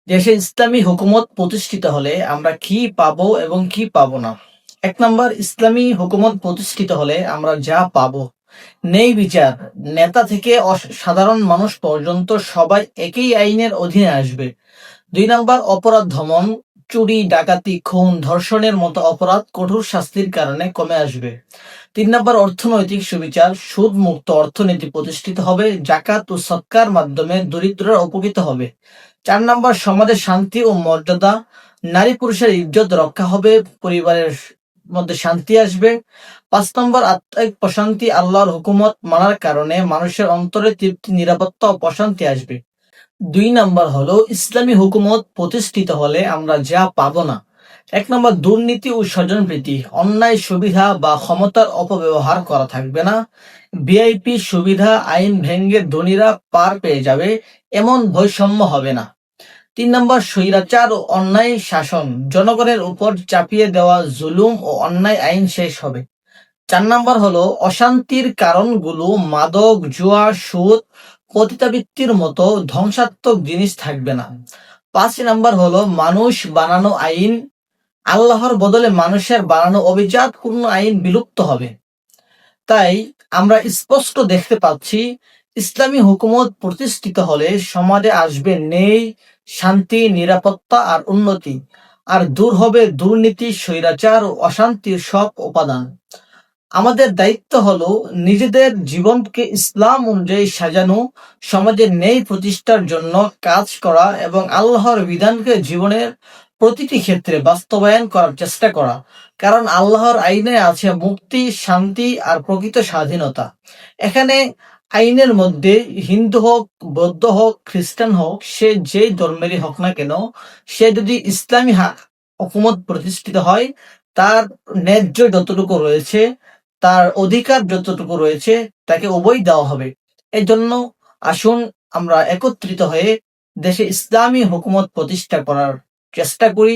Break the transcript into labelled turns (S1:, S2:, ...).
S1: দেশে ইসলামী হুকুমত প্রতিষ্ঠিত হলে আমরা কি পাবো এবং কি পাবো না। ১ নাম্বার, ইসলামী হুকুমত প্রতিষ্ঠিত হলে আমরা যা পাবো, ন্যায় বিচার, নেতা থেকে সাধারণ মানুষ পর্যন্ত সবাই একই আইনের অধীনে আসবে। ২ নাম্বার, অপরাধ দমন, চুরি, ডাকাতি, খুন, ধর্ষণের মতো অপরাধ কঠোর শাস্তির কারণে কমে আসবে। ৩ নাম্বার, অর্থনৈতিক সুবিচার, সুদ মুক্ত অর্থনীতি প্রতিষ্ঠিত হবে, জাকাত ও সদকার মাধ্যমে দরিদ্ররা উপকৃত হবে। ৪ নাম্বার, সমাজে শান্তি ও মর্যাদা, নারী পুরুষের ইজ্জত রক্ষা হবে, পরিবারের মধ্যে শান্তি আসবে। ৫ নম্বর, আত্মিক প্রশান্তি, আল্লাহর হুকুমত মানার কারণে মানুষের অন্তরে তৃপ্তি, নিরাপত্তা ও প্রশান্তি আসবে। ২ নাম্বার হলো ইসলামী হুকুমত প্রতিষ্ঠিত হলে আমরা যা পাবো না। ১ নাম্বার, দুর্নীতি ও স্বজনপ্রীতি, অন্যায় সুবিধা বা ক্ষমতার অপব্যবহার করা থাকবে না। ভিআইপি সুবিধা আইন ভেঙে ধনীরা পার পেয়ে যাবে, এমন বৈষম্য হবে না। ৩ নাম্বার, স্বৈরাচার ও অন্যায় শাসন, জনগণের উপর চাপিয়ে দেওয়া জুলুম ও অন্যায় আইন শেষ হবে। ৪ নাম্বার হলো অশান্তির কারণগুলো, মাদক, জুয়া, সুদ, পতিতাবৃত্তির মতো ধ্বংসাত্মক জিনিস থাকবে না। ৫ নাম্বার হলো মানুষ বানানো আইন, আল্লাহর বদলে মানুষের বানানো অভিজাত পূর্ণ আইন বিলুপ্ত হবে। তাই আমরা স্পষ্ট দেখতে পাচ্ছি, ইসলামী হুকুমত প্রতিষ্ঠিত হলে সমাজে আসবে ন্যায়, শান্তি, নিরাপত্তা আর উন্নতি, আর দূর হবে দুর্নীতি, স্বৈরাচার ও অশান্তির সব উপাদান। আমাদের দায়িত্ব হলো নিজেদের জীবনকে ইসলাম অনুযায়ী সাজানো, সমাজের ন্যায় প্রতিষ্ঠার জন্য কাজ করা এবং আল্লাহর বিধানকে জীবনের প্রতিটি ক্ষেত্রে বাস্তবায়ন করার চেষ্টা করা। কারণ আল্লাহর আইনে আছে মুক্তি, শান্তি আর প্রকৃত স্বাধীনতা। এখানে আইনের মধ্যে হিন্দু হোক, বৌদ্ধ হোক, খ্রিস্টান হোক, সে যেই ধর্মেরই হোক না কেন, সে যদি ইসলামী হুকুমত প্রতিষ্ঠিত হয়, তার ন্যায্য যতটুকু রয়েছে, তার অধিকার যতটুকু রয়েছে, তাকে উভয় দেওয়া হবে। এজন্য আসুন আমরা একত্রিত হয়ে দেশে ইসলামী হুকুমত প্রতিষ্ঠা করার চেষ্টা করি।